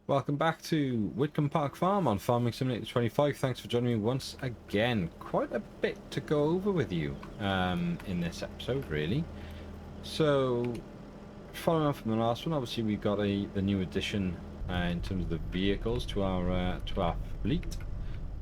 Welcome back to Witcombe Park Farm on Farming Simulator 25. Thanks for joining me once again. Quite a bit to go over with you in this episode, really. So, following on from the last one, obviously we got the new addition in terms of the vehicles to our fleet.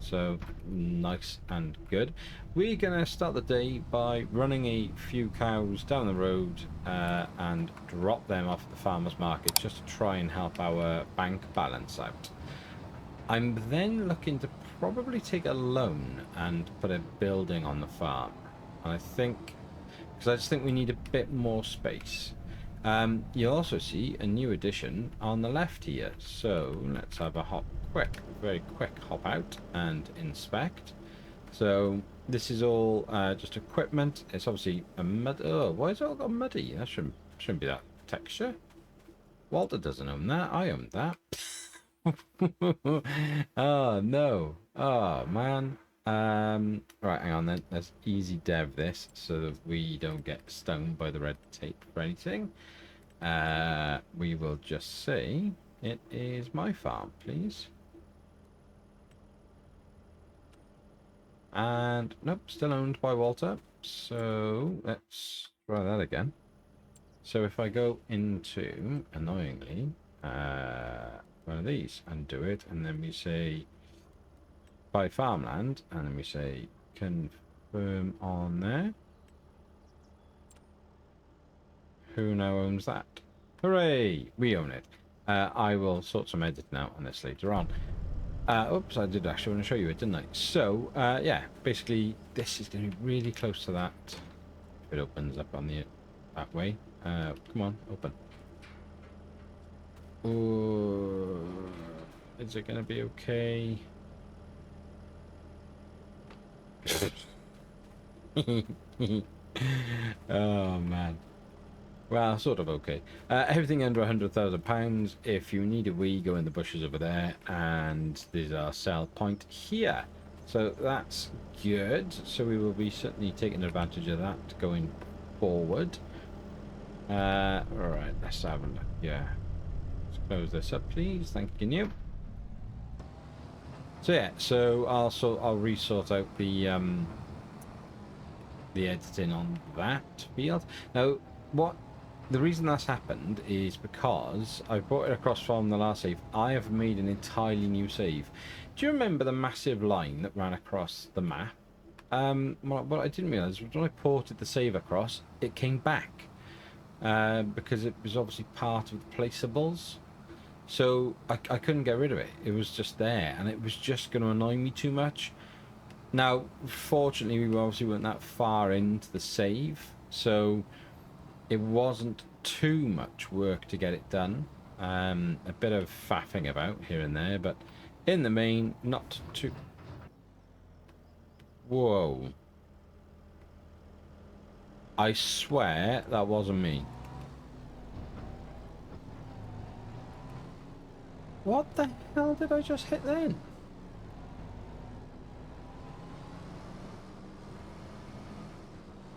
So nice and good. We're gonna start the day by running a few cows down the road and drop them off at the farmers market just to try and help our bank balance out. I'm then looking to probably take a loan and put a building on the farm. And I think, because I just think we need a bit more space. You'll also see a new addition on the left here. So let's have a very quick hop out and inspect. So this is all just equipment. It's obviously a mud. Oh, why is it all got muddy? That shouldn't be that texture. Walter doesn't own that. I own that. Oh no. Oh man. Right, hang on then. Let's easy dev this so that we don't get stung by the red tape or anything. We will just say it is my farm, please. And nope, still owned by Walter. So let's try that again. So if I go into, annoyingly, one of these and do it, and then we say buy farmland, and then we say confirm on there. Who now owns that? Hooray! We own it. I will sort some editing out on this later on. Oops, I did actually want to show you it, didn't I? So, yeah, basically, this is going to be really close to that. If it opens up on the that way. Come on, open. Ooh, is it going to be okay? Oh, man. Well, sort of okay. Everything under £100,000. If you need a wee, go in the bushes over there, and there's our sell point here. So that's good. So we will be certainly taking advantage of that going forward. All right, let's have a look. Yeah, let's close this up, please. Thank you. So yeah, so I'll resort out the editing on that field. Now, the reason that's happened is because I brought it across from the last save. I have made an entirely new save. Do you remember the massive line that ran across the map? What I didn't realise was when I ported the save across, it came back because it was obviously part of the placeables. So I couldn't get rid of it. It was just there, and it was just going to annoy me too much. Now, fortunately, we obviously weren't that far into the save, so it wasn't too much work to get it done. A bit of faffing about here and there, but in the main, not too... Whoa. I swear that wasn't me. What the hell did I just hit then?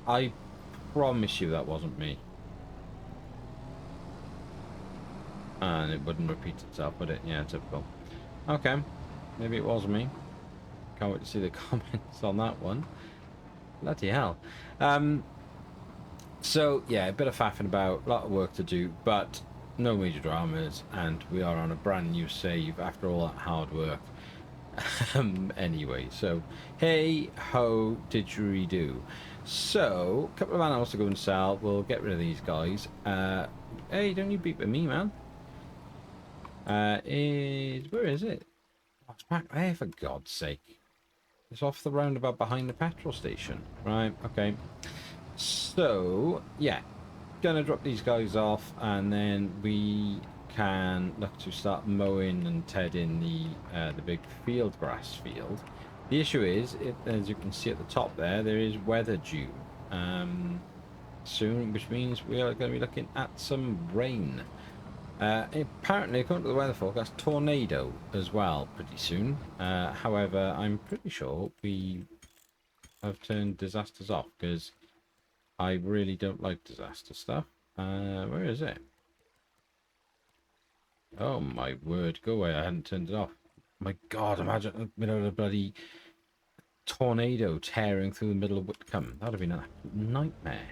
I promise you that wasn't me. And it wouldn't repeat itself, would it? Yeah, typical. Okay, maybe it was me. Can't wait to see the comments on that one. Bloody hell. So, yeah, a bit of faffing about, a lot of work to do, but no major dramas, and we are on a brand new save after all that hard work. Anyway, so, hey ho didgeridoo. So, a couple of animals to go and sell. We'll get rid of these guys. Hey, don't you beep at me, man. Where is it? Oh, it's back there, for God's sake. It's off the roundabout behind the petrol station. Right, okay. So, yeah. Gonna drop these guys off, and then we can look to start mowing and tedding the big field grass field. The issue is, as you can see at the top there is weather due soon, which means we are going to be looking at some rain. Apparently, according to the weather forecast, tornado as well pretty soon. However, I'm pretty sure we have turned disasters off because I really don't like disaster stuff. Where is it? Oh my word, go away, I hadn't turned it off. My God, imagine a bloody tornado tearing through the middle of Witcombe. That would have been a nightmare.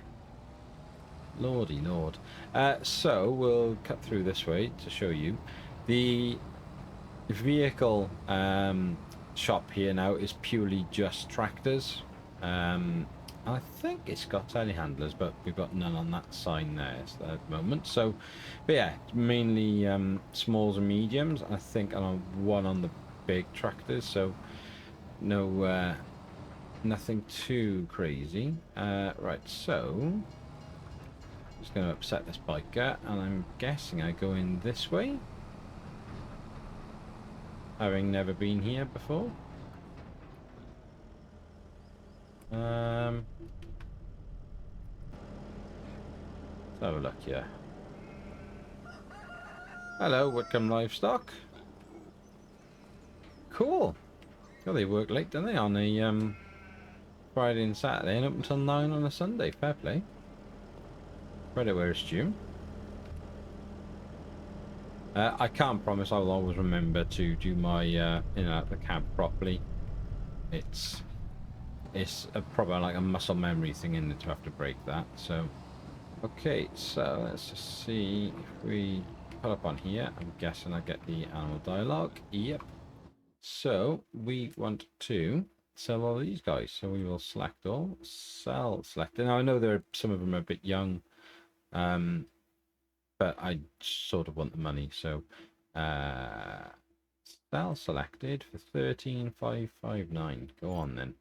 Lordy Lord. So we'll cut through this way to show you. The vehicle shop here now is purely just tractors. I think it's got telehandlers, but we've got none on that sign there at the moment. So, but yeah, mainly smalls and mediums. I think one on the big tractors. So no, nothing too crazy. Right, so just going to upset this biker, and I'm guessing I go in this way, having never been here before. Let's have a look here. Hello, Witcombe Livestock. Cool. Well, they work late, don't they, on a Friday and Saturday, and up until 9 on a Sunday. Fair play. Credit where it's due. I can't promise I will always remember to do my in and out of the camp properly. It's probably like a muscle memory thing in it to have to break that. So, okay, so let's just see if we put up on here. I'm guessing I get the animal dialogue. Yep. So we want to sell all these guys. So we will select all, sell, select. Now I know some of them are a bit young, but I sort of want the money. So sell selected for 13,559. Go on then.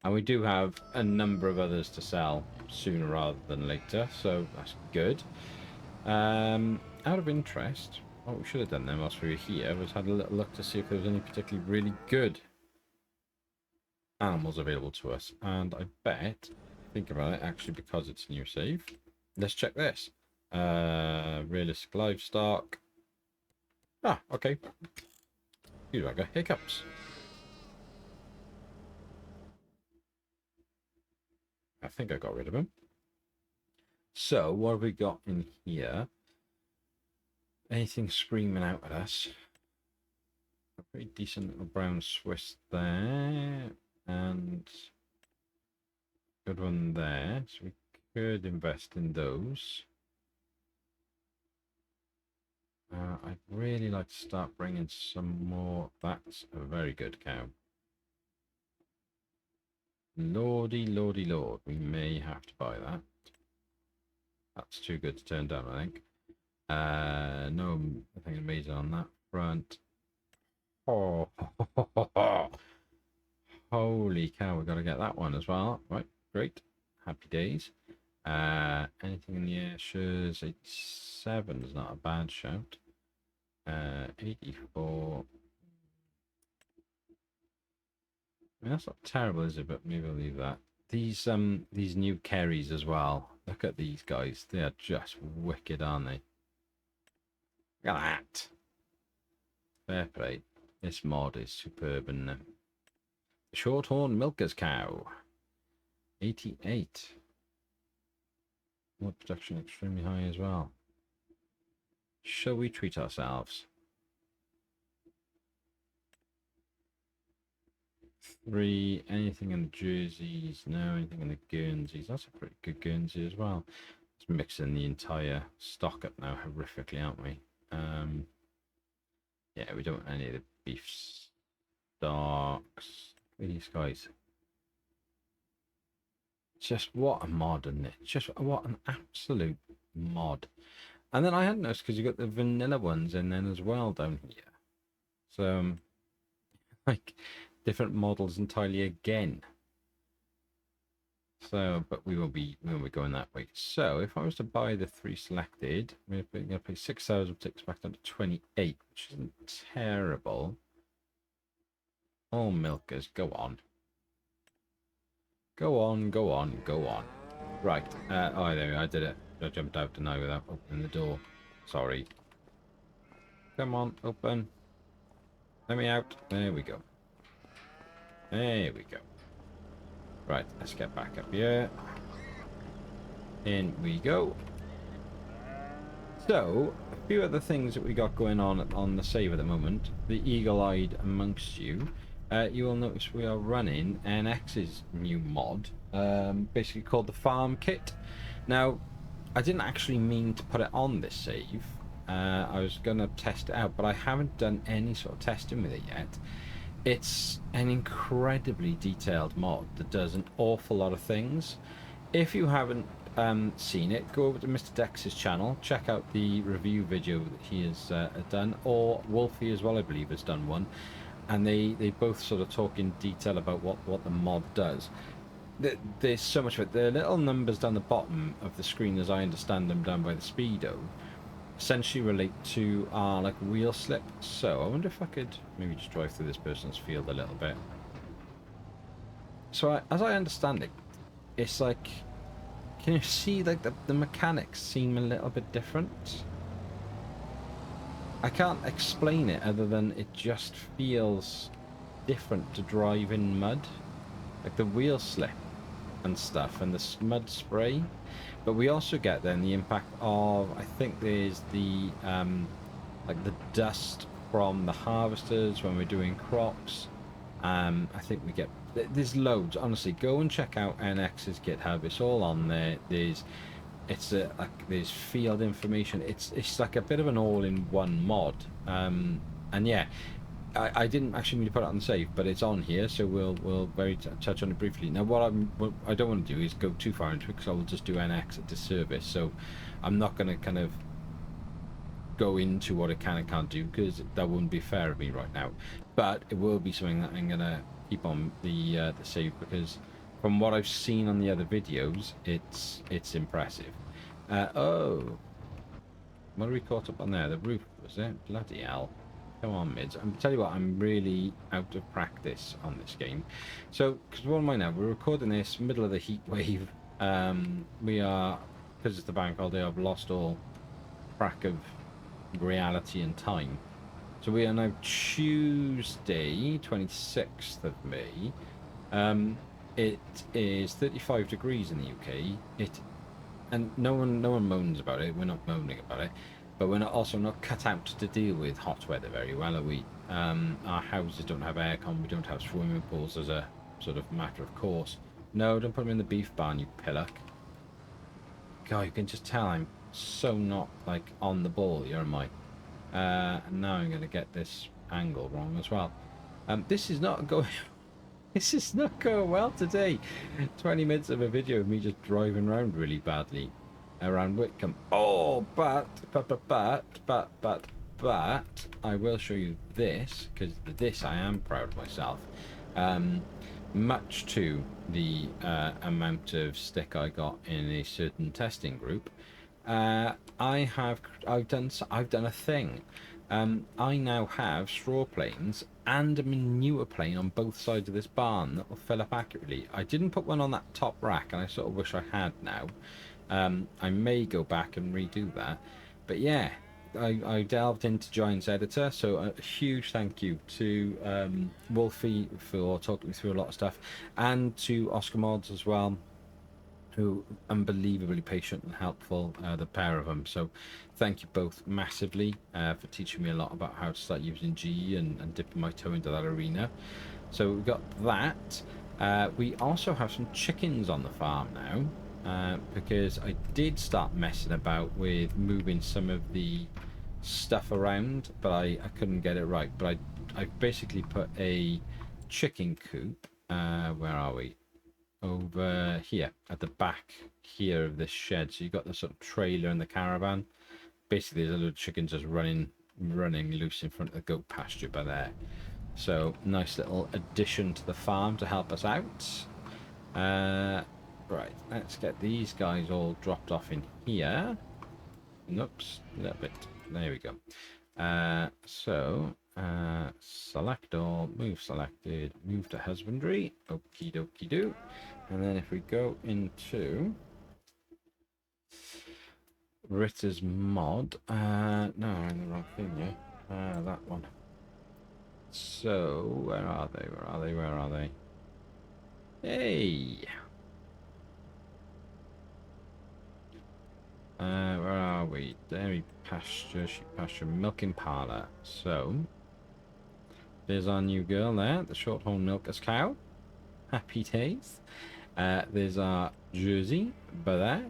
And we do have a number of others to sell sooner rather than later, so that's good. Out of interest, what we should have done then whilst we were here was had a little look to see if there was any particularly really good animals available to us. And I bet, think about it, actually, because it's a new save, let's check this. Realistic livestock. Ah, okay. Here I go. Hiccups. I think I got rid of him. So, what have we got in here? Anything screaming out at us? A pretty decent little brown Swiss there. And good one there. So we could invest in those. I'd really like to start bringing some more. That's a very good cow. Lordy, lordy, lord. We may have to buy that. That's too good to turn down, I think. No, nothing amazing on that front. Oh, holy cow, we got to get that one as well. Right, great. Happy days. Anything in the Ayrshires? 87 is not a bad shout. 84. I mean, that's not terrible, is it? But maybe I'll leave that. These new Kerrys as well. Look at these guys. They are just wicked, aren't they? Look at that. Fair play. This mod is superb, and the Shorthorn Milker's Cow. 88. Milk production extremely high as well. Shall we treat ourselves? 3. Anything in the Jerseys? No. Anything in the Guernseys? That's a pretty good Guernsey as well. Let's mix in the entire stock up now horrifically, aren't we? Yeah, we don't want any of the beef stocks. These guys. Just what a mod, isn't it? Just what an absolute mod. And then I hadn't noticed because you got the vanilla ones in then as well down here. So, like, different models entirely again. So, but we will be going that way. So, if I was to buy the 3 selected, we're going to pay 6,000, takes back down to 28, which isn't terrible. All milkers, go on. Go on, go on, go on. Right. Oh, there we go. I did it. I jumped out tonight without opening the door. Sorry. Come on, open. Let me out. There we go. There we go. Right, let's get back up here. In we go. So, a few other things that we got going on the save at the moment. The eagle-eyed amongst you. You will notice we are running NX's new mod, basically called the Farm Kit. Now, I didn't actually mean to put it on this save. I was going to test it out, but I haven't done any sort of testing with it yet. It's an incredibly detailed mod that does an awful lot of things. If you haven't seen it, go over to Mr. Dex's channel, check out the review video that he has done, or Wolfie as well, I believe, has done one, and they both sort of talk in detail about what the mod does. There's so much of it. The little numbers down the bottom of the screen, as I understand them, down by the speedo, essentially relate to our like wheel slip. So I wonder if I could maybe just drive through this person's field a little bit. So as I understand it, it's like, can you see like the mechanics seem a little bit different? I can't explain it other than it just feels different to drive in mud, like the wheel slip and stuff and the mud spray. But we also get then the impact of, I think there's the like the dust from the harvesters when we're doing crops. I think we get, there's loads. Honestly, go and check out NX's GitHub. It's all on there. There's field information. It's like a bit of an all-in-one mod. And yeah, I didn't actually mean to put it on the save, but it's on here, so we'll touch on it briefly. Now, what I don't want to do is go too far into it, because I will just do NX a disservice. So I'm not going to kind of go into what it can and can't do, because that wouldn't be fair of me right now. But it will be something that I'm going to keep on the save, because from what I've seen on the other videos, it's impressive. Oh, what are we caught up on there? The roof, was it? Bloody hell. Come on, mids. I'm tell you what, I'm really out of practice on this game. So, because what am I now? We're recording this middle of the heat wave. We are, because it's the bank holiday, I've lost all track of reality and time. So we are now Tuesday, 26th of May. It is 35 degrees in the UK. And no one moans about it. We're not moaning about it. But we're also not cut out to deal with hot weather very well, are we? Our houses don't have aircon, we don't have swimming pools as a sort of matter of course. No, don't put them in the beef barn, you pillock. God, you can just tell I'm so not, like, on the ball here, am I? And now I'm going to get this angle wrong as well. This is not going... This is not going well today. 20 minutes of a video of me just driving around really badly around Witcombe. Oh, but I will show you this, because this I am proud of myself. Much to the amount of stick I got in a certain testing group, I've done a thing. I now have straw planes and a manure plane on both sides of this barn that will fill up accurately. I didn't put one on that top rack, and I sort of wish I had now. I may go back and redo that, but yeah, I delved into Giants Editor, so a huge thank you to Wolfie for talking me through a lot of stuff, and to Oscar Mods as well, who unbelievably patient and helpful, the pair of them. So thank you both massively for teaching me a lot about how to start using G and dipping my toe into that arena. So we've got that. We also have some chickens on the farm now. Because I did start messing about with moving some of the stuff around, but I couldn't get it right. But I basically put a chicken coop, where are we? Over here, at the back here of this shed. So you've got the sort of trailer and the caravan. Basically, there's a load of chickens just running loose in front of the goat pasture by there. So, nice little addition to the farm to help us out. Right, let's get these guys all dropped off in here. Oops, a little bit. There we go. Select all, move selected, move to husbandry. Okie dokie do. And then if we go into Ritter's mod, no, I'm in the wrong thing here. That one. So, where are they? Hey! Where are we? Dairy pasture, sheep pasture, milking parlour. So, there's our new girl there, the shorthorn milker's cow. Happy days. There's our Jersey, but there.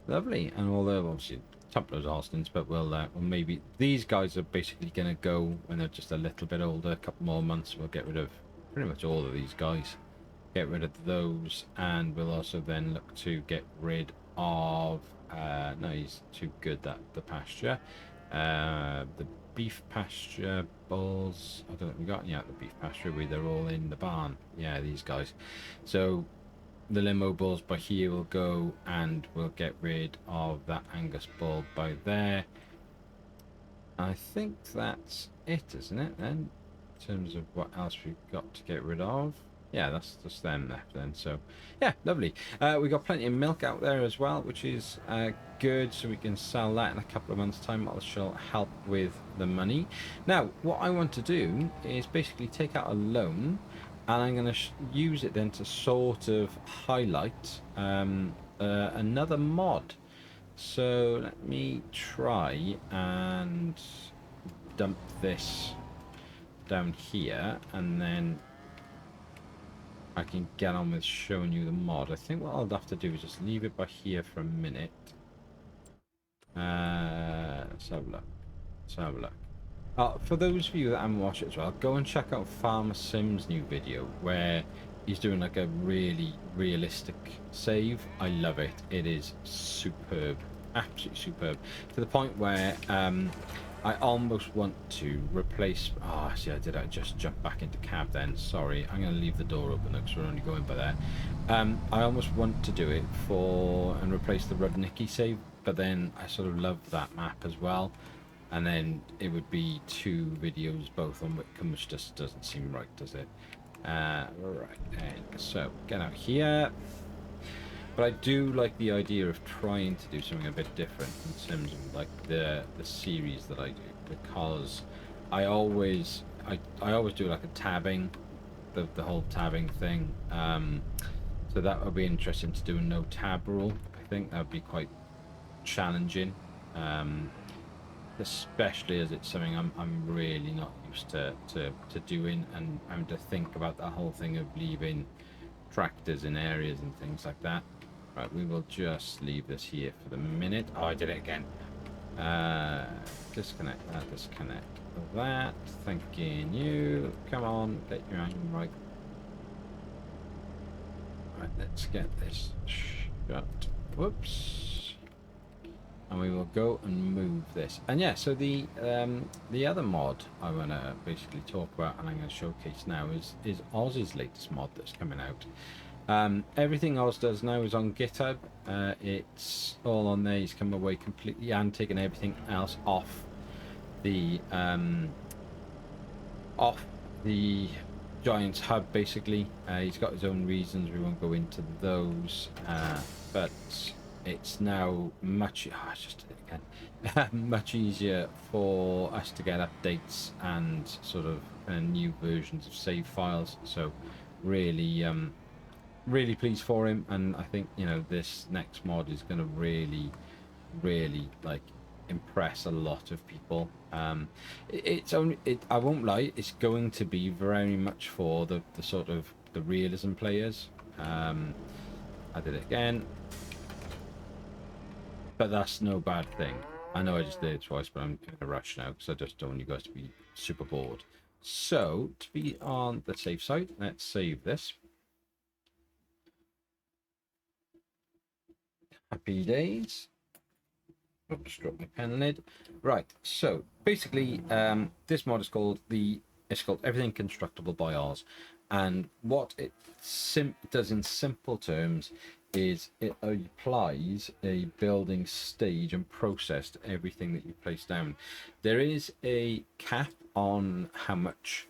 Lovely. And although, obviously, Templars Alstons, but we'll maybe... These guys are basically going to go when they're just a little bit older, a couple more months. We'll get rid of pretty much all of these guys. Get rid of those, and we'll also then look to get rid of... no, he's too good, that the pasture. The beef pasture bulls. I don't think we got any out of the beef pasture. They're all in the barn. Yeah, these guys. So the limo bulls by here will go, and we'll get rid of that Angus bull by there. I think that's it, isn't it, then? In terms of what else we've got to get rid of. Yeah, that's just them left then. So, yeah, lovely. We got plenty of milk out there as well, which is good. So we can sell that in a couple of months' time. That shall help with the money. Now, what I want to do is basically take out a loan, and I'm going to use it then to sort of highlight another mod. So let me try and dump this down here, and then I can get on with showing you the mod. I think what I'll have to do is just leave it by here for a minute. Let's have a look. Let's have a look. For those of you that haven't watched it as well, go and check out Farmer Sim's new video where he's doing like a really realistic save. I love it. It is superb, absolutely superb, to the point where I almost want to replace... Oh, see, I just jump back into cab then. Sorry, I'm going to leave the door open because we're only going by there. I almost want to do it and replace the Rudnicki save, but then I sort of love that map as well. And then it would be 2 videos, both on Witcombe, which just doesn't seem right, does it? Right, so get out here. But I do like the idea of trying to do something a bit different in terms of like the series that I do, because I always do like a tabbing, the whole tabbing thing. So that would be interesting to do a no tab rule. I think that would be quite challenging. Especially as it's something I'm really not used to doing, and having to think about that whole thing of leaving tractors in areas and things like that. Right, we will just leave this here for the minute. Oh, I did it again. Disconnect that, disconnect that. Thanking you. Come on, get your aim right. Right, let's get this shut. Whoops. And we will go and move this. And yeah, so the other mod I want to basically talk about, and I'm going to showcase now, is Oz's latest mod that's coming out. Everything Oz does now is on GitHub. It's all on there. He's come away completely and taken everything else off the Giants hub, basically. He's got his own reasons. We won't go into those, but it's now much much easier for us to get updates and sort of new versions of save files. So really really pleased for him, and I think, you know, this next mod is going to really like impress a lot of people. I won't lie, it's going to be very much for the sort of the realism players. I did it again. But that's no bad thing. I know I just did it twice, but I'm in a rush now because I just don't want you guys to be super bored. So, to be on the safe side, let's save this. Happy days. Oops, dropped my pen lid. Right, so basically, this mod is called Everything Constructible by Oz. And what it does in simple terms is it applies a building stage and process to everything that you place down. There is a cap on how much,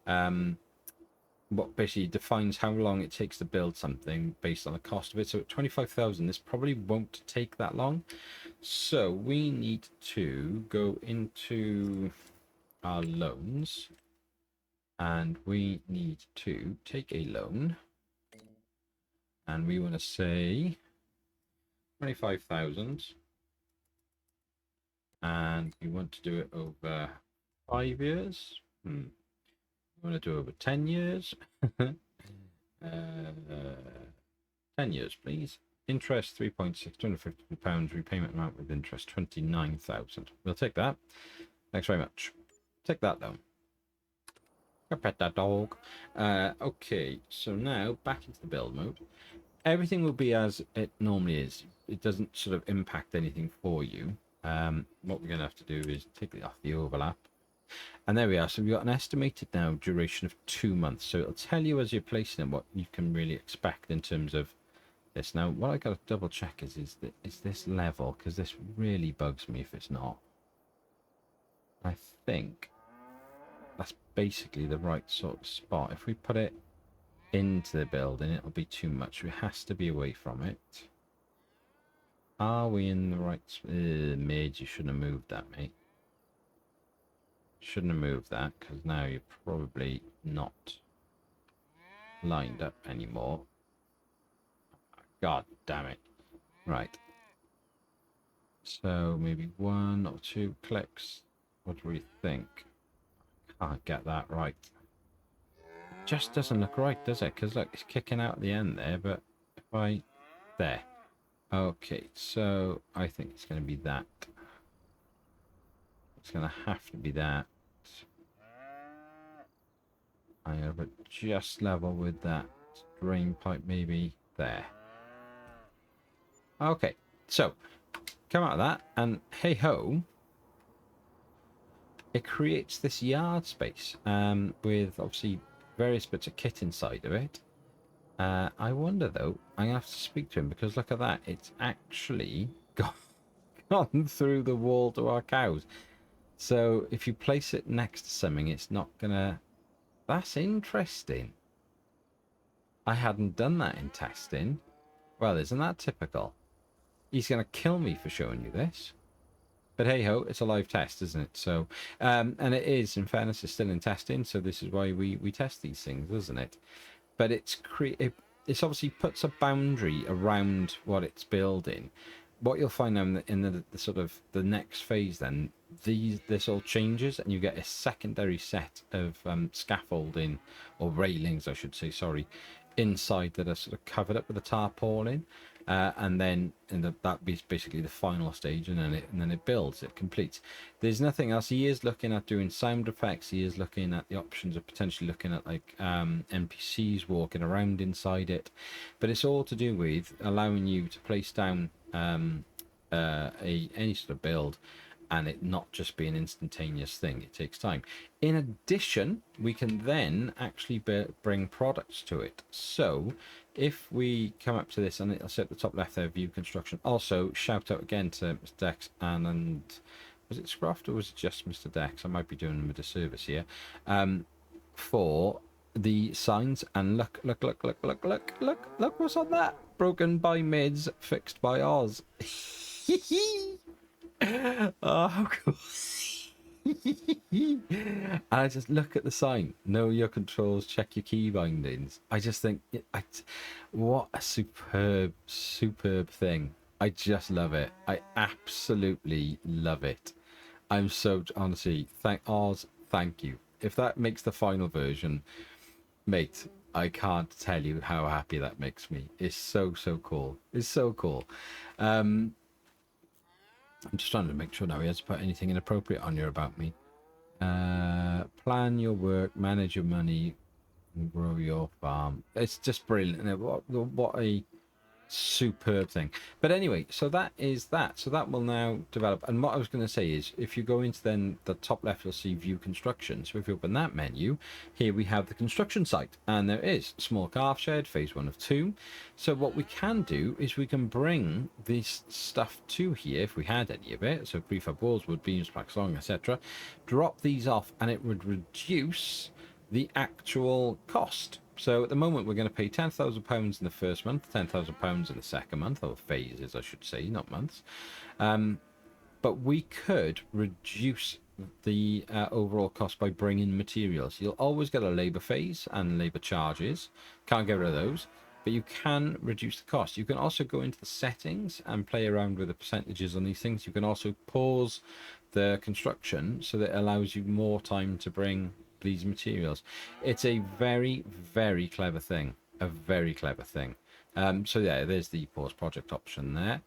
what basically defines how long it takes to build something based on the cost of it. So at 25,000, this probably won't take that long. So we need to go into our loans, and we need to take a loan. And we want to say 25,000. And you want to do it over 5 years. You want to do it over 10 years. 10 years, please. Interest 3.6, £250. Repayment amount with interest 29,000. We'll take that. Thanks very much. Take that down. Go pet that dog. Okay, so now back into the build mode. Everything will be as it normally is. It doesn't sort of impact anything for you. What we're going to have to do is take it off the overlap. And there we are. So we've got an estimated now duration of 2 months. So it'll tell you as you're placing it what you can really expect in terms of this. Now, what I got to double check is this level? Because this really bugs me if it's not. I think that's basically the right sort of spot. If we put it into the building, it'll be too much. It has to be away from it. Are we in the right mage? You shouldn't have moved that, mate. Shouldn't have moved that, because now you're probably not lined up anymore. God damn it. Right. So maybe 1 or 2 clicks. What do we think? Can't get that right. Just doesn't look right, does it? Because look, it's kicking out at the end there, but if I... There. Okay, so I think it's going to be that. It's going to have to be that. I'm going to put just level with that drain pipe, maybe there. Okay, so come out of that, and hey ho, it creates this yard space with obviously various bits of kit inside of it. I wonder though, I'm gonna have to speak to him because look at that, it's actually gone through the wall to our cows. So if you place it next to something, it's not gonna. That's interesting. I hadn't done that in testing. Well, isn't that typical? He's gonna kill me for showing you this. But hey ho, it's a live test, isn't it? So, and it is, in fairness, it's still in testing. So this is why we test these things, isn't it? But it's obviously puts a boundary around what it's building. What you'll find now in the sort of the next phase, then this all changes, and you get a secondary set of scaffolding or railings, I should say, sorry, inside that are sort of covered up with a tarpaulin. And then that be basically the final stage, and then it builds, it completes. There's nothing else. He is looking at doing sound effects. He is looking at the options of potentially looking at like NPCs walking around inside it, but it's all to do with allowing you to place down any sort of build, and it not just be an instantaneous thing. It takes time. In addition, we can then actually bring products to it. So if we come up to this, and it'll say at the top left there, view construction. Also, shout out again to Mr. Dex and was it Scroft or was it just Mr. Dex? I might be doing him a disservice here. For the signs, and look what's on that. Broken by mids, fixed by Oz. Oh, how cool. And I just look at the sign, know your controls, check your key bindings. I just think what a superb thing. I just love it. I absolutely love it. I'm so, honestly, thank you. If that makes the final version, mate, I can't tell you how happy that makes me. It's so cool. It's so cool. I'm just trying to make sure now he hasn't put anything inappropriate on here about me. Plan your work, manage your money, and grow your farm. It's just brilliant. What a superb thing. But anyway, so that is that. So that will now develop. And what I was going to say is, if you go into then the top left, you'll see view construction. So if you open that menu, here we have the construction site, and there is small calf shed, phase 1 of 2. So what we can do is we can bring this stuff to here if we had any of it. So prefab walls, wood beams, planks long, etc. Drop these off, and it would reduce the actual cost. So at the moment, we're going to pay £10,000 in the first month, £10,000 in the second month, or phases, I should say, not months. But we could reduce the overall cost by bringing materials. You'll always get a labour phase and labour charges. Can't get rid of those. but you can reduce the cost. You can also go into the settings and play around with the percentages on these things. You can also pause the construction so that it allows you more time to bring these materials. It's a very, very clever thing. A very clever thing. So yeah, there's the pause project option there.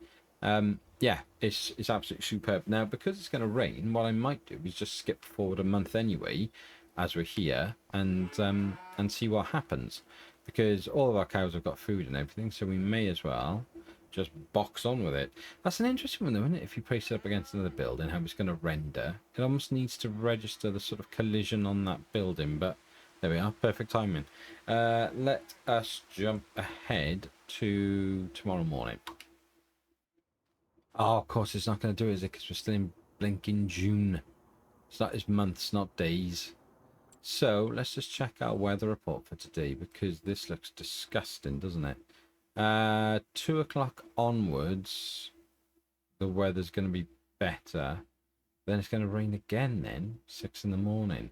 Yeah, it's absolutely superb. Now, because it's going to rain, what I might do is just skip forward a month anyway, as we're here, and see what happens. Because all of our cows have got food and everything, so we may as well just box on with it. That's an interesting one though, isn't it? If you place it up against another building, how it's going to render. It almost needs to register the sort of collision on that building, but there we are, perfect timing. Let us jump ahead to tomorrow morning. Oh, of course it's not going to do it, is it? Because we're still in blinking June. It's not, it's months, not days. So let's just check our weather report for today, because this looks disgusting, doesn't it? 2 o'clock onwards, the weather's going to be better. Then it's going to rain again then, 6 in the morning.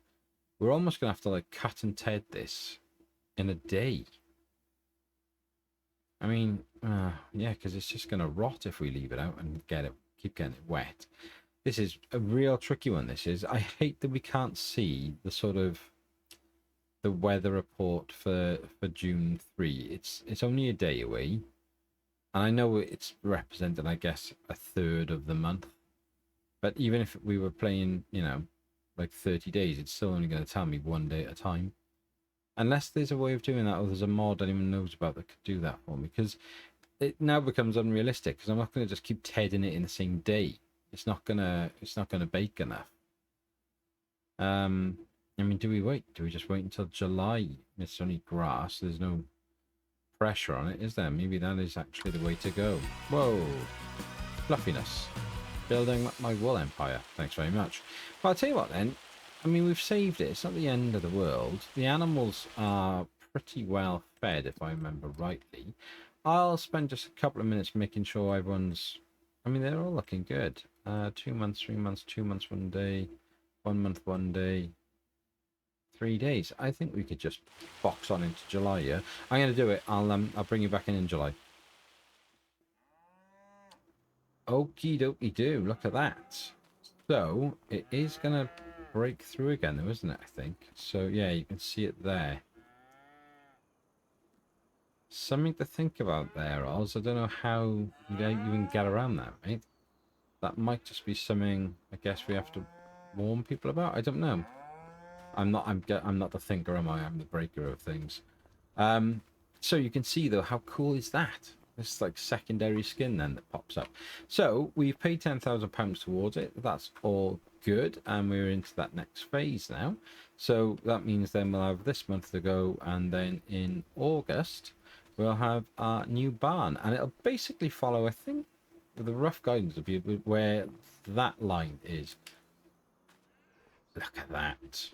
We're almost going to have to like cut and ted this in a day. I mean, yeah, because it's just going to rot if we leave it out and keep getting it wet. This is a real tricky one, this is. I hate that we can't see the sort of the weather report for June 3. It's only a day away. And I know it's represented, I guess, a third of the month. But even if we were playing, you know, like 30 days, it's still only going to tell me 1 day at a time. Unless there's a way of doing that, or there's a mod anyone knows about that could do that for me. Because it now becomes unrealistic, because I'm not going to just keep tedding it in the same day. It's not gonna bake enough. I mean, do we wait? Do we just wait until July? It's only grass. There's no pressure on it, is there? Maybe that is actually the way to go. Whoa, fluffiness. Building up my wool empire. Thanks very much. Well, I'll tell you what then. I mean, we've saved it. It's not the end of the world. The animals are pretty well fed, if I remember rightly. I'll spend just a couple of minutes making sure everyone's... I mean, they're all looking good. 2 months, 3 months, 2 months, 1 day, 1 month, 1 day, 3 days. I think we could just box on into July. Yeah, I'm going to do it. I'll bring you back in July. Okie dokie do. Look at that. So it is going to break through again, though, isn't it? I think so. Yeah, you can see it there. Something to think about there, Oz. I don't know how you can get around that, right? That might just be something I guess we have to warn people about. I don't know. I'm not the thinker, am I? I'm the breaker of things. So you can see though, how cool is that? This like secondary skin then that pops up. So we've paid £10,000 towards it. That's all good, and we're into that next phase now. So that means then we'll have this month to go, and then in August we'll have our new barn, and it'll basically follow, I think, the rough guidance will be where that line is. Look at that.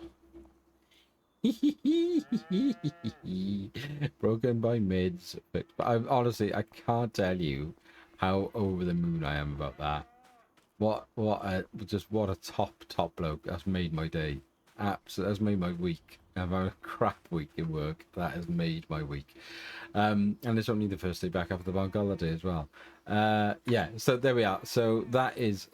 Broken by mids, but honestly, I can't tell you how over the moon I am about that. What a top bloke. That's made my day. Absolutely, that's made my week. I've had a crap week in work. That has made my week. And it's only the first day back after the bank holiday as well. Yeah, so there we are. So that is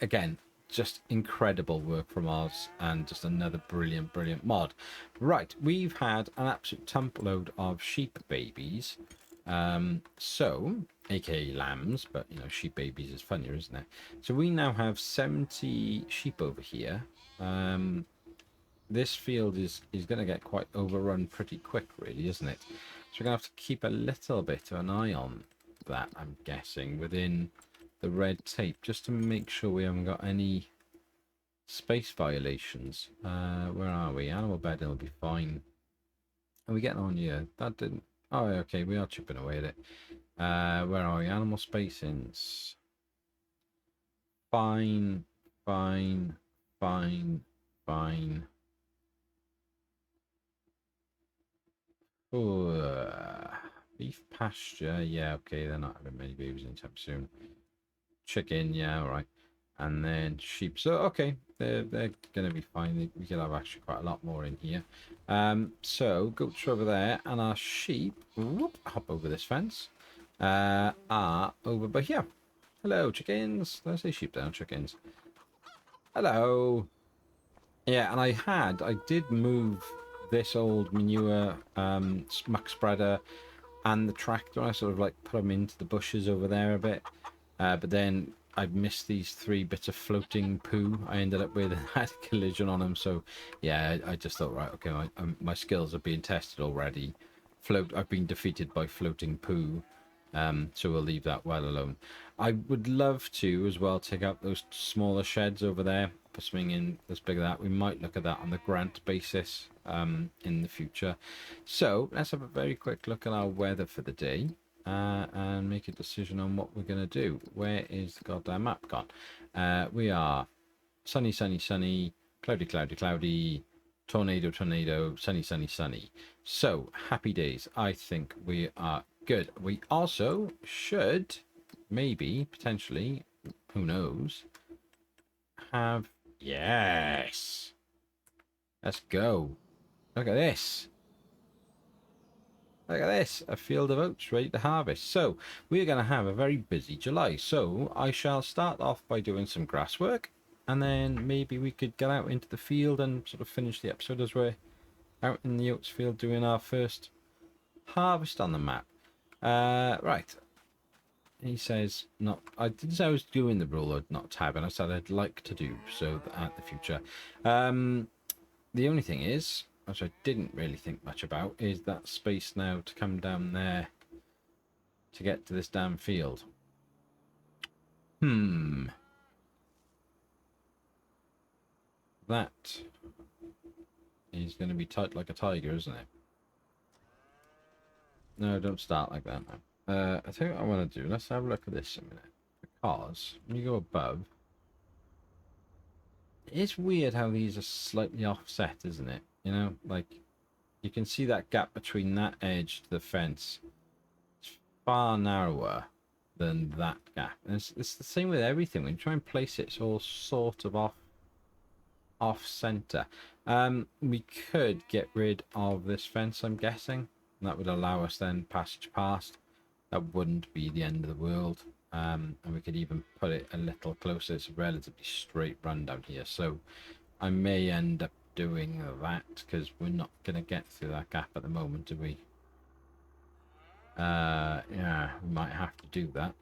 again just incredible work from Oz, and just another brilliant mod. Right, we've had an absolute tump load of sheep babies. So aka lambs, but you know, sheep babies is funnier, isn't it? So we now have 70 sheep over here. This field is going to get quite overrun pretty quick, really, isn't it? So we're going to have to keep a little bit of an eye on that, I'm guessing, within the red tape, just to make sure we haven't got any space violations. Where are we? Animal bedding will be fine. Are we getting on here? That didn't... Oh, okay, we are chipping away at it. Where are we? Animal spacings. Fine. Beef pasture, yeah, okay, they're not having many babies anytime soon. Chicken, yeah, all right. And then sheep, so okay, they're gonna be fine. We could have actually quite a lot more in here. So goats are over there, and our sheep, whoop, hop over this fence, are over by here. Hello, chickens. Did I say sheep down? Chickens. Hello. Yeah, and I did move this old manure muck spreader and the tractor. I sort of like put them into the bushes over there a bit, but then I missed these 3 bits of floating poo. I ended up with had a collision on them. So yeah, I just thought, right, okay, my skills are being tested already. I've been defeated by floating poo. So we'll leave that well alone. I would love to as well take out those smaller sheds over there, put something in that's bigger than that. We might look at that on the grant basis in the future. So let's have a very quick look at our weather for the day and make a decision on what we're going to do. Where is the goddamn map gone? We are sunny, sunny, sunny, cloudy, cloudy, cloudy, tornado, tornado, sunny, sunny, sunny. So happy days. I think we are good. We also should, maybe, potentially, who knows, have... Yes! Let's go. Look at this. Look at this. A field of oats ready to harvest. So, we're going to have a very busy July. So, I shall start off by doing some grass work. And then maybe we could get out into the field and sort of finish the episode as we're out in the oats field doing our first harvest on the map. Right. He says not. I didn't say I was doing the rule of not tabbing. I said I'd like to do so at the future. The only thing is, which I didn't really think much about, is that space now to come down there to get to this damn field. That is going to be tight like a tiger, isn't it? No, don't start like that now. I think what I want to do, let's have a look at this a minute. Because when you go above, it's weird how these are slightly offset, isn't it? You know, like you can see that gap between that edge to the fence. It's far narrower than that gap. And it's the same with everything. When you try and place it, it's all sort of off center. We could get rid of this fence, I'm guessing. And that would allow us then passage past. That wouldn't be the end of the world. And we could even put it a little closer. It's a relatively straight run down here. So I may end up doing that because we're not going to get through that gap at the moment, do we? Yeah, we might have to do that.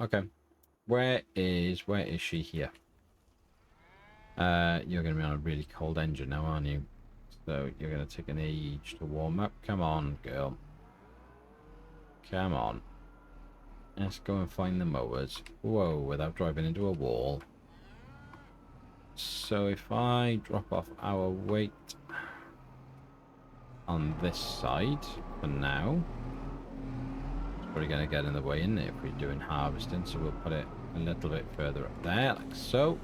Okay. Where is she here? You're going to be on a really cold engine now, aren't you? So you're going to take an age to warm up. Come on, girl. Come on. Let's go and find the mowers. Whoa, without driving into a wall. So if I drop off our weight on this side for now, it's probably going to get in the way, isn't it, if we're doing harvesting. So we'll put it a little bit further up there, like so.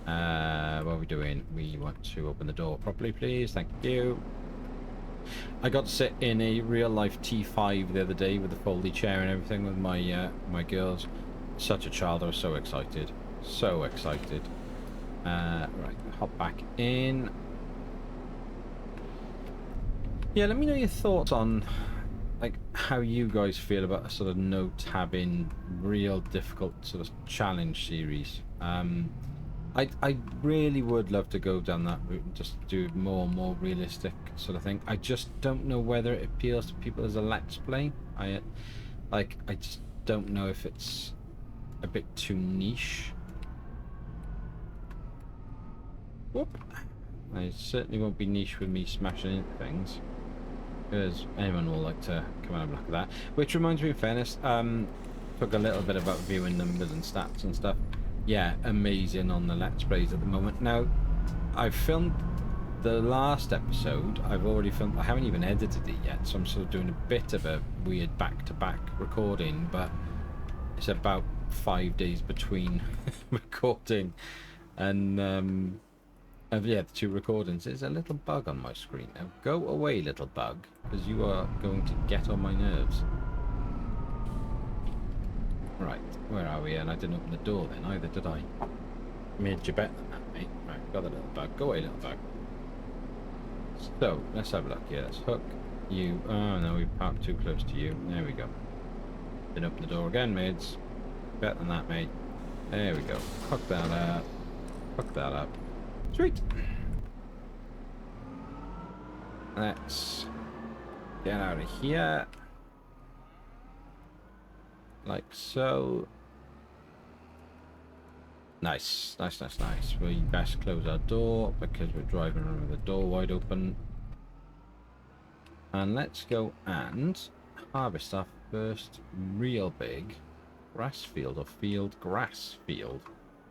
What are we doing? We want to open the door properly, please. Thank you. I got to sit in a real life T5 the other day with the foldy chair and everything with my my girls. Such a child. I was so excited. So excited. Right, hop back in. Yeah, let me know your thoughts on like how you guys feel about a sort of no tabbing, real difficult sort of challenge series. I really would love to go down that route and just do more realistic sort of thing. I just don't know whether it appeals to people as a let's play. I just don't know if it's a bit too niche. Whoop. I certainly won't be niche with me smashing into things, because anyone will like to come and have a look at that. Which reminds me, in fairness, took a little bit about viewing numbers and stats and stuff. Yeah, amazing on the Let's Plays at the moment. Now, I've filmed the last episode. I've already filmed. I haven't even edited it yet, so I'm sort of doing a bit of a weird back-to-back recording, but it's about 5 days between recording and yeah, the 2 recordings. There's a little bug on my screen now. Go away, little bug, because you are going to get on my nerves. Right, where are we? And I didn't open the door then either, did I? Made you better than that, mate. Right, got the little bug. Go away, little bug. So let's have a look here. Let's hook you. Oh no, we parked too close to you. There we go. Then open the door again, mates. Better than that, mate. There we go. Hook that up. Hook that up. Sweet. Let's get out of here. Like so. Nice, nice, nice, nice. We best close our door because we're driving around with the door wide open. And let's go and harvest our first real big grass field, or field, grass field.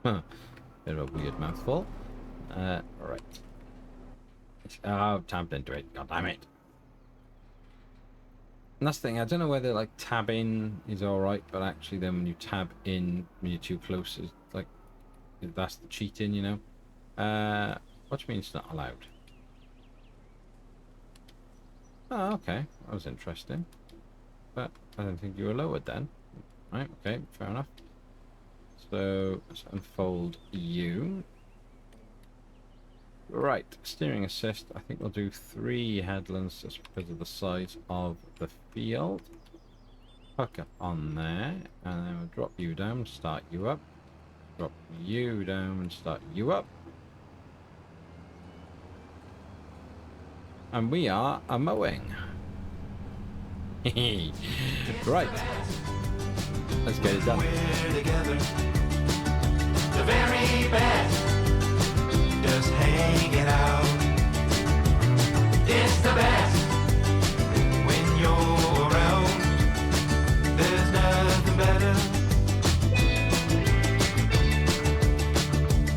Huh. Bit of a weird mouthful. Right. Oh, tabbed into it. God damn it. And that's the thing, I don't know whether like tab in is alright, but actually then when you tab in when you're too close, it's like that's the cheating, you know. What do you mean it's not allowed? Oh, okay. That was interesting. But I don't think you were lowered then. Right, okay, fair enough. So let's unfold you. Right, steering assist. I think we'll do 3 headlands just because of the size of the field. Hook up on there, and then we'll drop you down, start you up. Drop you down and start you up. And we are a mowing. Right. Let's get it done. We're together. The very best. Just hanging out. It's the best. When you're around, there's nothing better.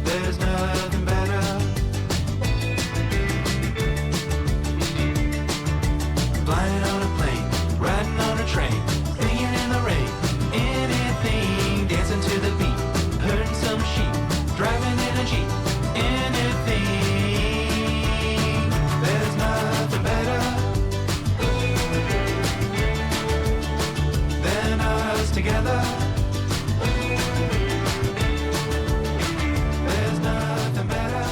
There's nothing better. Flying on a plane, riding on a train, singing in the rain, anything, dancing to the beat, herding some sheep, driving in a Jeep, anything. There's nothing better than us together. There's nothing better.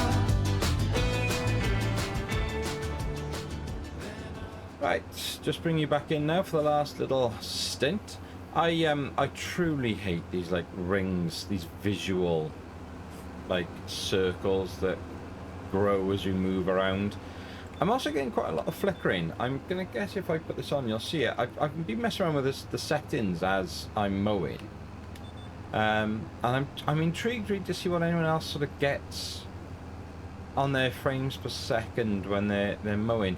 Right, just bring you back in now for the last little stint. I truly hate these like rings, these visual like circles that grow as you move around. I'm also getting quite a lot of flickering. I'm gonna guess if I put this on, you'll see it. I've been messing around with the settings as I'm mowing, and I'm intrigued really to see what anyone else sort of gets on their frames per second when they're mowing.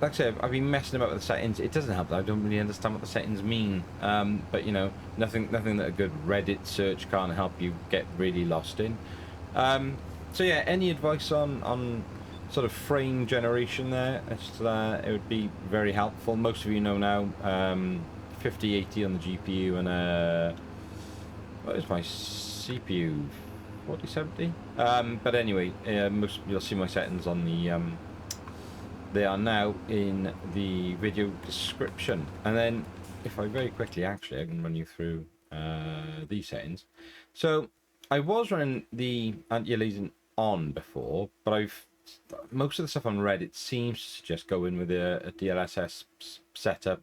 Like I said, I've been messing about with the settings. It doesn't help that I don't really understand what the settings mean. But you know, nothing that a good Reddit search can't help you get really lost in. So yeah, any advice on sort of frame generation there? It would be very helpful. Most of you know now, 5080 on the GPU and what is my CPU? 4070. But anyway, you'll see my settings on the. They are now in the video description. And then if I very quickly, actually, I can run you through these settings. So I was running the anti-aliasing on before, but most of the stuff on Reddit seems to suggest going with a DLSS setup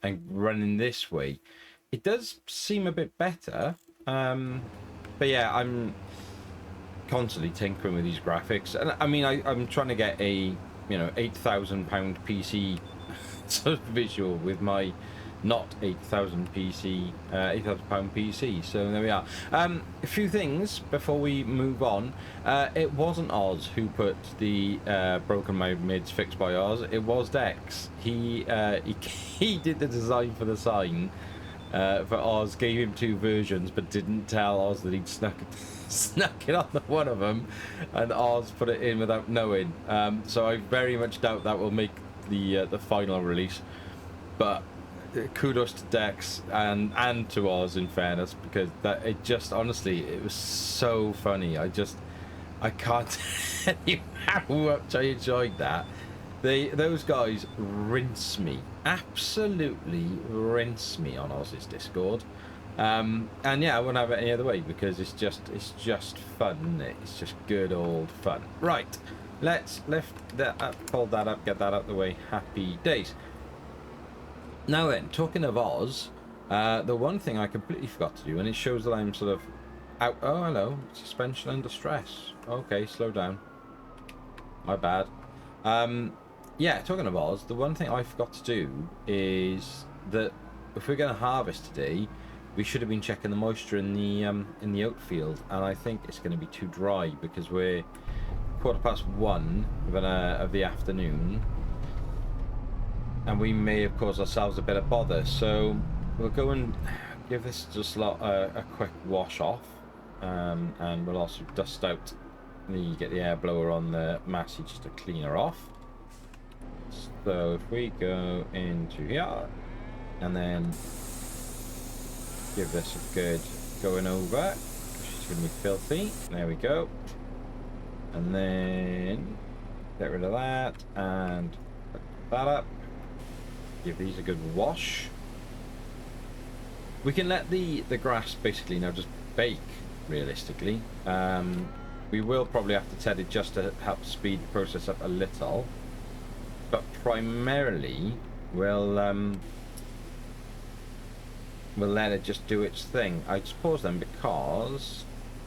and running this way. It does seem a bit better. But yeah, I'm constantly tinkering with these graphics. And I mean, I'm trying to get a £8,000 PC sort of visual with my not £8,000 PC. So there we are. A few things before we move on. It wasn't Oz who put the broken my mids fixed by Oz. It was Dex. He did the design for the sign for Oz. Gave him 2 versions, but didn't tell Oz that he'd snuck it on the one of them, and Oz put it in without knowing. So I very much doubt that will make the final release. But kudos to Dex and to Oz, in fairness, because it just honestly, it was so funny. I can't tell you how much I enjoyed that. Those guys absolutely rinse me on Oz's Discord. And yeah, I wouldn't have it any other way, because it's just fun, isn't it? It's just good old fun. Right, let's lift that up, fold that up, get that out the way. Happy days. Now then, talking of Oz, the one thing I completely forgot to do, and it shows that I'm sort of out. Oh, hello. Suspension under stress. Okay, slow down. My bad. Yeah, talking of Oz, the one thing I forgot to do is that if we're going to harvest today, we should have been checking the moisture in the oat field, and I think it's going to be too dry because we're 1:15 of the afternoon, and we may have caused ourselves a bit of bother. So we'll go and give this just a quick wash off, and we'll also dust out. Get the air blower on the massey just to clean her off. So if we go into here and then give this a good going over, she's going to be filthy. There we go. And then get rid of that and put that up. Give these a good wash. We can let the grass basically now just bake realistically. We will probably have to set it just to help speed the process up a little, but primarily we'll let it just do its thing. I just paused them because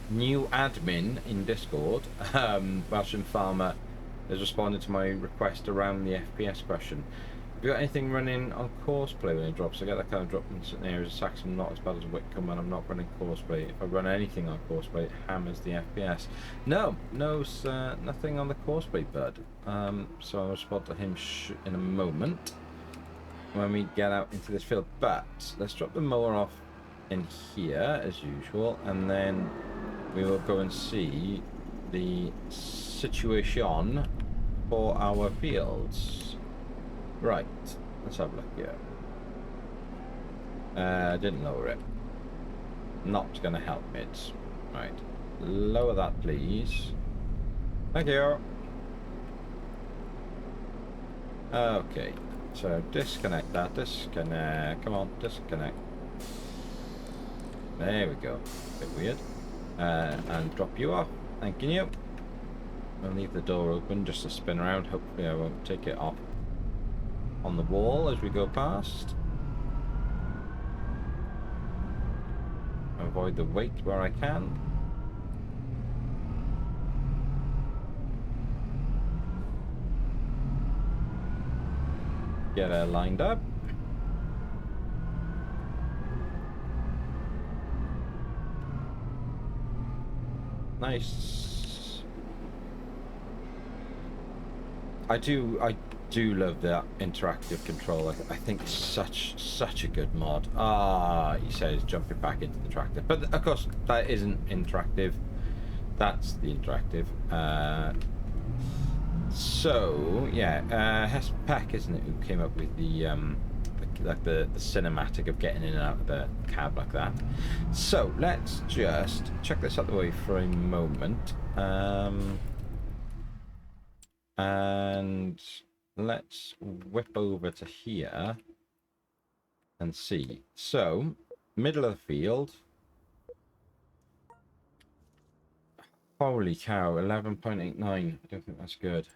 new admin in Discord, Welshman Farmer, has responded to my request around the FPS question. Have you got anything running on courseplay when it drops? I get that kind of drop in certain areas of Saxon, not as bad as Witcombe when I'm not running courseplay. If I run anything on courseplay, it hammers the FPS. No, nothing on the courseplay, bud. So I'll respond to him in a moment when we get out into this field. But let's drop the mower off in here as usual, and then we will go and see the situation for our fields. Right, let's have a look here. Didn't lower it. Not gonna help it. Right, lower that please. Thank you. Okay, so disconnect that, disconnect, come on, disconnect. There we go, bit weird. And drop you off, thanking you. I'll leave the door open just to spin around, hopefully I won't take it off on the wall as we go past. Avoid the weight where I can. Get her lined up. Nice. I do love that interactive control. I think it's such a good mod. He says jumping back into the tractor, but of course that isn't interactive. That's the interactive. So yeah, Hess Peck, isn't it, who came up with the cinematic of getting in and out of the cab like that. So let's just check this out the way for a moment, and let's whip over to here and see. So middle of the field. Holy cow, 11.89. I don't think that's good.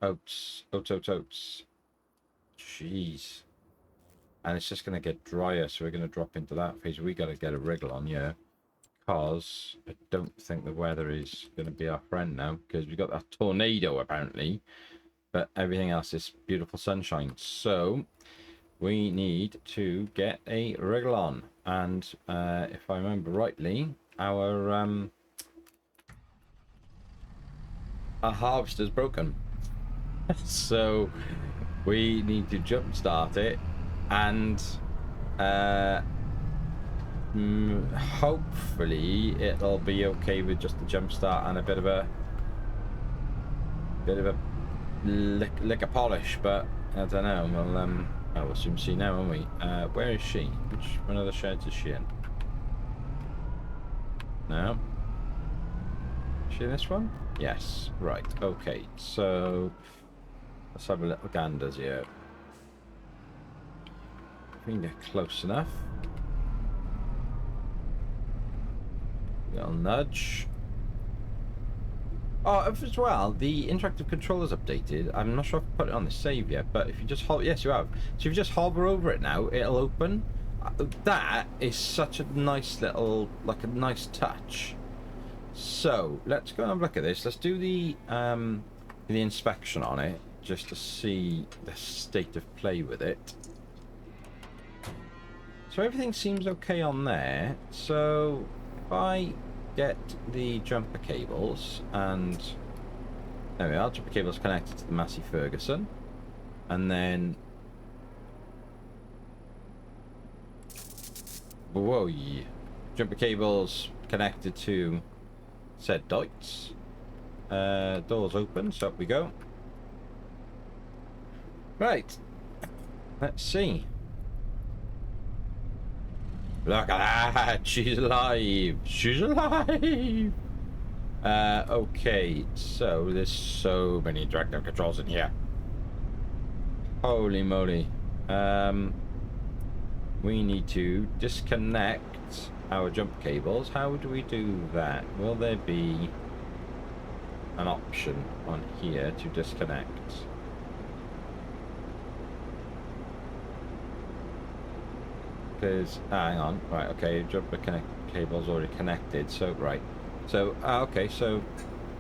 Oats. Jeez. And it's just going to get drier, so we're going to drop into that phase. We got to get a wriggle on, yeah. Because I don't think the weather is going to be our friend now, because we got that tornado apparently. But everything else is beautiful sunshine. So we need to get a wriggle on. And if I remember rightly, our harvester's broken. So we need to jump start it, and hopefully it'll be okay with just the jump start and a bit of a lick of polish, but I don't know. We'll soon see now, won't we? Where is she? Which one of the sheds is she in? No. Is she in this one? Yes. Right. Okay. So let's have a little ganders here. If we can get close enough. Little nudge. Oh, as well, the interactive controller's updated. I'm not sure if I put it on the save yet, but if you just hold, yes, you have. So if you just hover over it now, it'll open. That is such a nice little, like a nice touch. So let's go and have a look at this. Let's do the inspection on it just to see the state of play with it. So everything seems okay on there. So if I get the jumper cables, and there we are, jumper cables connected to the Massey Ferguson, and then whoa, jumper cables connected to said Deutz. Doors open, so up we go. Right, let's see. Look at that! She's alive! She's alive! Okay, so there's so many interactive controls in here. Holy moly. We need to disconnect our jump cables. How do we do that? Will there be an option on here to disconnect? Because hang on, right, okay, jumper cable's already connected, so right, so okay, so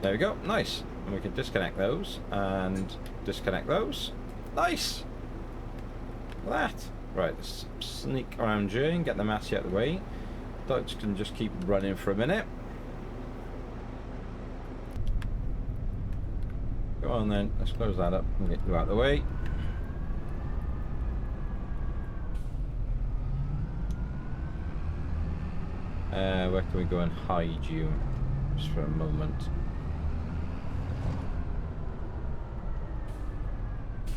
there we go, nice, and we can disconnect those and disconnect those, nice. That right, let's sneak around here and get the Massey out of the way. Dutch can just keep running for a minute. Go on then, let's close that up and get you out of the way. Where can we go and hide you just for a moment?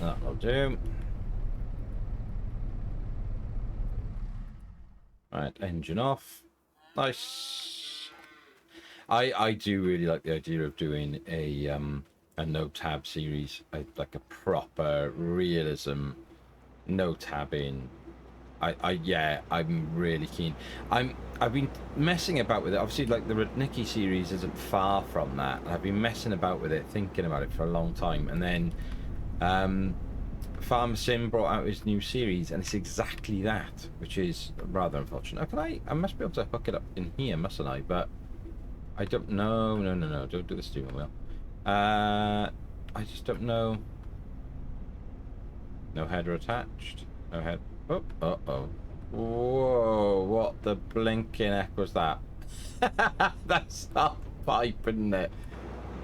That'll do. Right, engine off. Nice. I do really like the idea of doing a no tab series, like a proper realism, no tabbing. Yeah, I'm really keen. I've been messing about with it. Obviously, like the Rudnicki series isn't far from that. I've been messing about with it, thinking about it for a long time, and then Farm Sim brought out his new series, and it's exactly that, which is rather unfortunate. Can I must be able to hook it up in here, mustn't I? But I don't know. No, don't do the steering wheel. I just don't know. No header attached. No head. Oh, uh-oh. Whoa, what the blinking heck was that? That's not pipe, isn't it?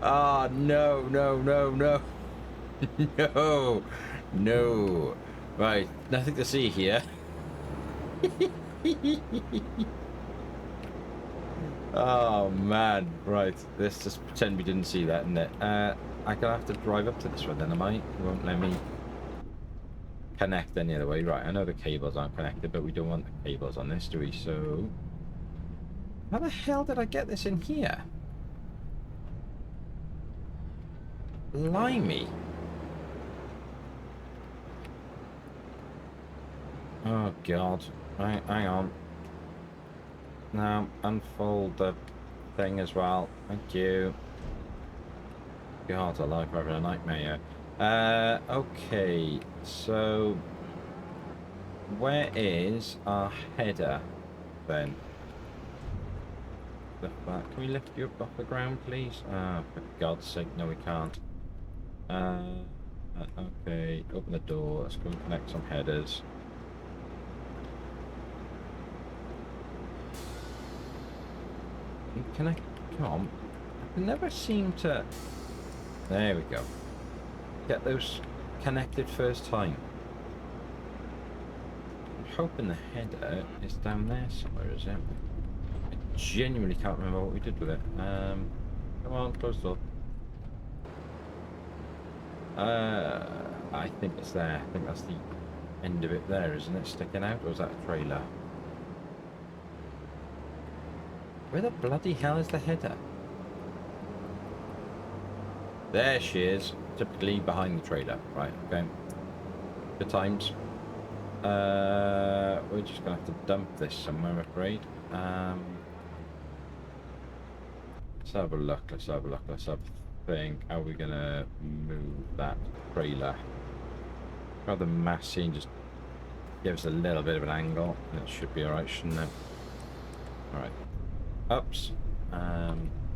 Ah, oh, no. No. Right, nothing to see here. Oh, man. Right, let's just pretend we didn't see that, isn't it? I'm gonna have to drive up to this one then, am I? It won't let me connect any other way. Right, I know the cables aren't connected, but we don't want the cables on this, do we? So how the hell did I get this in here? Blimey. Oh god. Right, hang on. Now unfold the thing as well. Thank you. God, I like having a nightmare. Okay, so where is our header then? Can we lift you up off the ground, please? Ah, for God's sake, no, we can't. Okay, open the door. Let's go and connect some headers. Can I come? I can never seem to. There we go. Get those connected first time. I'm hoping the header is down there somewhere, is it? I genuinely can't remember what we did with it. Come on, close the door. I think it's there. I think that's the end of it there, isn't it? Sticking out, or is that a trailer? Where the bloody hell is the header? There she is, typically behind the trailer. Right, okay. Good times. We're just gonna have to dump this somewhere, I'm afraid. Let's have a look, let's have a think, how are we gonna move that trailer? Grab the massey and just give us a little bit of an angle. It should be alright, shouldn't it? Alright. Oops.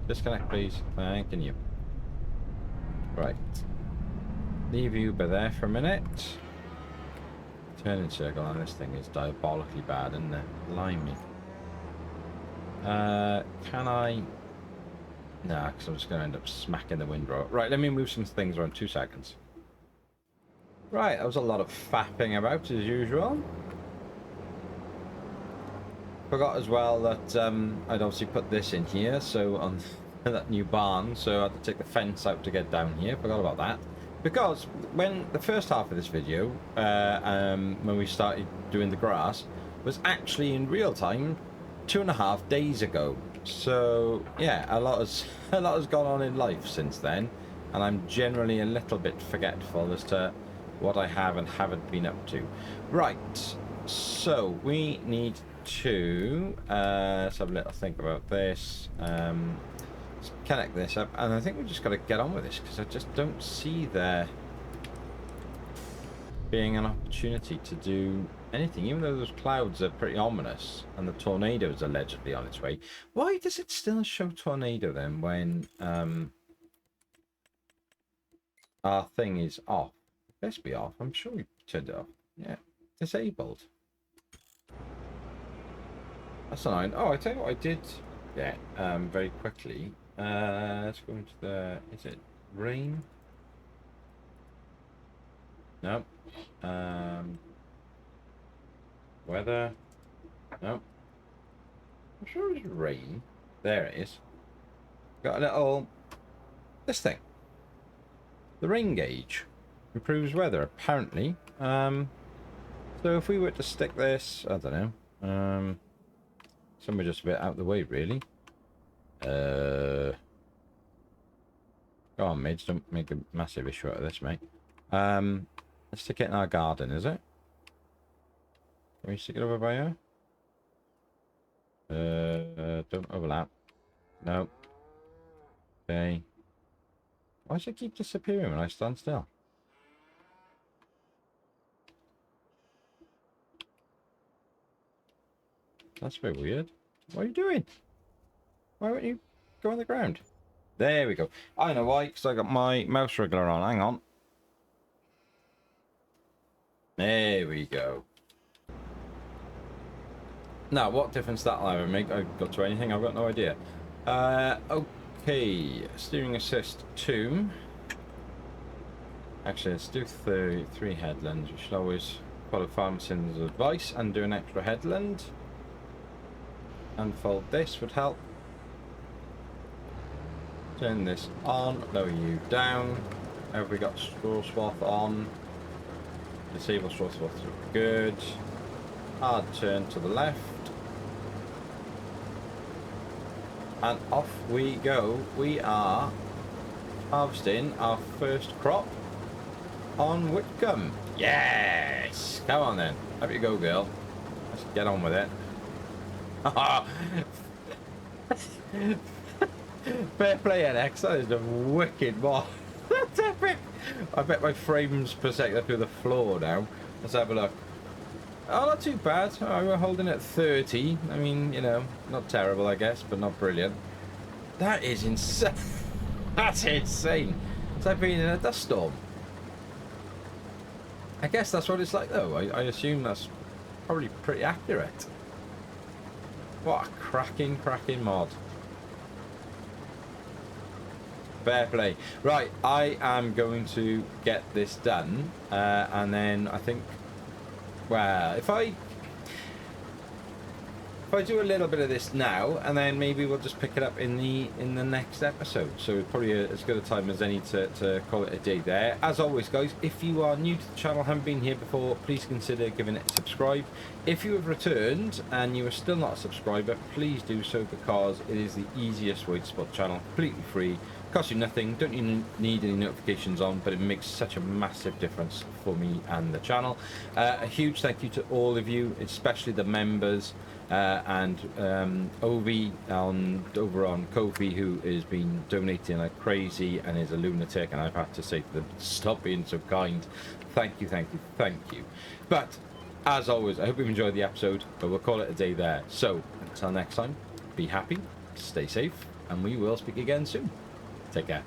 Disconnect, please. Thanking you. Right. Leave you by there for a minute. Turning circle on this thing is diabolically bad, isn't it? Blimey. Can I... Nah, because I'm just going to end up smacking the windrow. Right, let me move some things around. 2 seconds. Right, that was a lot of fapping about as usual. Forgot as well that I'd obviously put this in here, so on that new barn, so I had to take the fence out to get down here. Forgot about that. Because when the first half of this video, when we started doing the grass, was actually in real time 2.5 days ago. So yeah, a lot has gone on in life since then, and I'm generally a little bit forgetful as to what I have and haven't been up to. Right, so we need to let's have a little think about this. Let's connect this up, and I think we've just got to get on with this, because I just don't see there being an opportunity to do anything, even though those clouds are pretty ominous and the tornado is allegedly on its way. Why does it still show tornado then when our thing is off? Let's be off. I'm sure we turned it off. Yeah, disabled. That's annoying. Oh, I tell you what I did. Yeah, very quickly. Let's go into the. Is it rain? No. Weather. No. I'm sure it's rain. There it is. Got a little. This thing. The rain gauge improves weather apparently. So if we were to stick this, I don't know. Somewhere just a bit out of the way, really. Go on, mates, don't make a massive issue out of this, mate. Let's stick it in our garden, is it? Can we stick it over by here? Don't overlap. No. Okay. Why does it keep disappearing when I stand still? That's a bit weird. What are you doing? Why won't you go on the ground? There we go. I know why, because I got my mouse wriggler on. Hang on. There we go. Now, what difference that'll ever make? I've got to anything? I've got no idea. Okay. Steering assist 2. Actually, let's do 3 headlands. We should always follow Farmerson's advice and do an extra headland. Unfold this would help. Turn this on, lower you down. Have we got straw swath on? Disable straw swath, good. Hard turn to the left. And off we go. We are harvesting our first crop on Witcombe. Yes! Come on then. Up you go, girl. Let's get on with it. Fair play, NX. That is a wicked mod. That's epic. I bet my frames per second are through the floor now. Let's have a look. Oh, not too bad. Oh, we're holding at 30. I mean, you know, not terrible, I guess, but not brilliant. That is insane. That's insane. It's like being in a dust storm. I guess that's what it's like, though. I assume that's probably pretty accurate. What a cracking mod. Fair play. Right, I am going to get this done, and then I think, well, if I do a little bit of this now, and then maybe we'll just pick it up in the next episode. So probably as good a time as any to call it a day there. As always, guys, if you are new to the channel, haven't been here before, please consider giving it a subscribe. If you have returned and you are still not a subscriber, please do so, because it is the easiest way to support the channel, completely free. Costs you nothing, don't you need any notifications on, but it makes such a massive difference for me and the channel. A huge thank you to all of you, especially the members, and Ovi over on Ko-fi, who has been donating like crazy and is a lunatic, and I've had to say to them, stop being so kind. Thank you, thank you, thank you. But as always, I hope you've enjoyed the episode, but we'll call it a day there. So until next time, be happy, stay safe, and we will speak again soon. Take care.